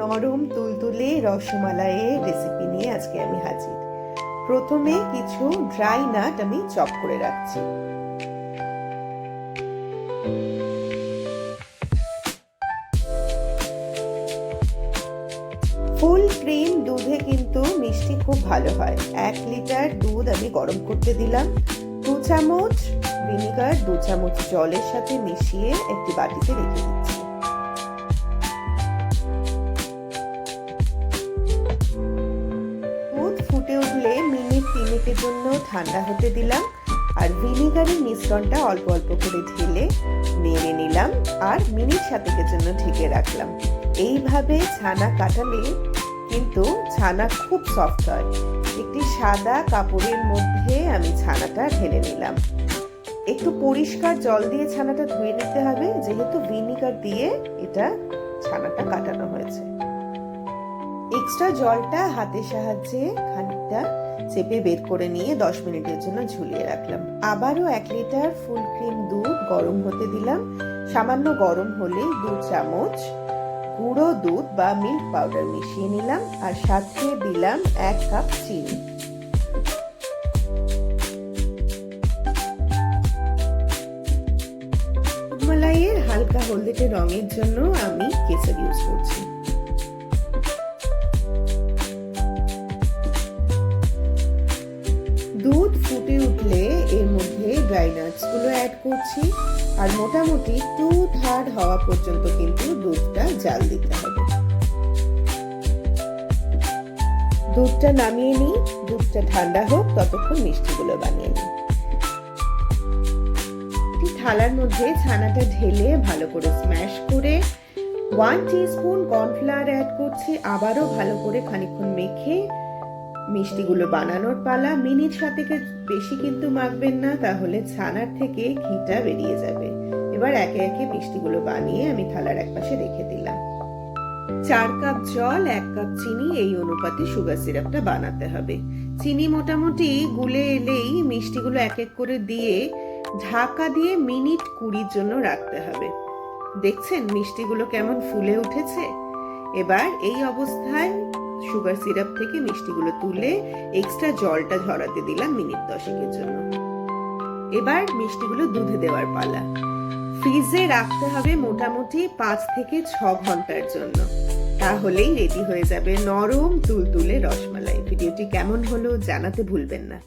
নরম তুলতুলে রসমালাইয়ের রেসিপি নিয়ে আজকে আমি হাজির। প্রথমে কিছু ড্রাই নাট আমি চপ করে রাখছি। ফুল ক্রিম দুধে কিন্তু মিষ্টি খুব ভালো হয়। 1 লিটার দুধ আমি গরম করতে দিলাম। 2 চামচ ভিনিগার 2 চামচ জলের সাথে মিশিয়ে একটি বাটিতে রেখে দিচ্ছি। দুধ ফুটে উঠলে মিনিট 3 জন্য ঠান্ডা হতে দিলাম আর ভিনিগারের মিশ্রণটা অল্প অল্প করে ঢেলে নেড়ে নিলাম আর মিনিট 7 জন্য ঢেকে রাখলাম। এইভাবে ছানা কাটালে কিন্তু ছানা খুব সফট হয়। একটি সাদা কাপড়ের মধ্যে আমি ছানাটা ঢেলে নিলাম। একটু পরিষ্কার জল দিয়ে ছানাটা ধুয়ে নিতে হবে, যেহেতু ভিনিগার দিয়ে এটা ছানাটা কাটানো হয়েছে। এক্সট্রা জলটা হাতের সাহায্যে খানিকটা চেপে বের করে নিয়ে 10 মিনিটের জন্য ঝুলিয়ে রাখলাম। আবারও 1 লিটার ফুল ক্রিম দুধ গরম হতে দিলাম। সামান্য গরম হলে 2 চামচ গুঁড়ো দুধ বা মিল্ক পাউডার মিশিয়ে নিলাম আর সাথে দিলাম 1 কাপ চিনি। রসমালাইয়ের হালকা হলদেটে রঙের জন্য আমি কেশর ইউজ করছি। দুধ ফুটে উঠলে এর মধ্যে ড্রাই নাটস গুলো অ্যাড করছি আর মোটামুটি 2/3 হওয়া পর্যন্ত কিন্তু দুধটা জাল দিতে হবে। দুধটা নামিয়ে নিই, দুধটা ঠান্ডা হোক, ততক্ষণ মিষ্টিগুলো বানিয়ে নিই। থালার মধ্যে ছানাটা ঢেলে ভালো করে স্ম্যাশ করে 1 টিস্পুন কর্নফ্লাওয়ার অ্যাড করছি। আবারও ভালো করে খানিকক্ষণ মেখে মিষ্টিগুলো বানানোর পালা। মিনিট 7 বেশি কিন্তু মাখবেন না, তাহলে ছানার থেকে ঘিটা বেরিয়ে যাবে। এবার একে একে মিষ্টিগুলো বানিয়ে আমি থালার একপাশে রেখে দিলাম। 4 কাপ জল 1 কাপ চিনি, এই অনুপাতে সুগার সিরাপটা বানাতে হবে। চিনি মোটামুটি গুলে এলেই মিষ্টিগুলো এক এক করে দিয়ে ঢাকা দিয়ে মিনিট 20 জন্য রাখতে হবে। দেখছেন মিষ্টিগুলো কেমন ফুলে উঠেছে। এবার এই অবস্থায় সুগার সিরাপ থেকে মিষ্টিগুলো তুলে এক্সট্রা জলটা ঝরাতে দিলাম মিনিট 10 জন্য। এবার মিষ্টিগুলো দুধে দেওয়ার পালা। ফ্রিজে রাখতে হবে মোটামুটি 5 থেকে 6 ঘন্টার জন্য, তাহলেই রেডি হয়ে যাবে নরম তুলতুলে রসমালাই। ভিডিওটি কেমন হলো জানাতে ভুলবেন না।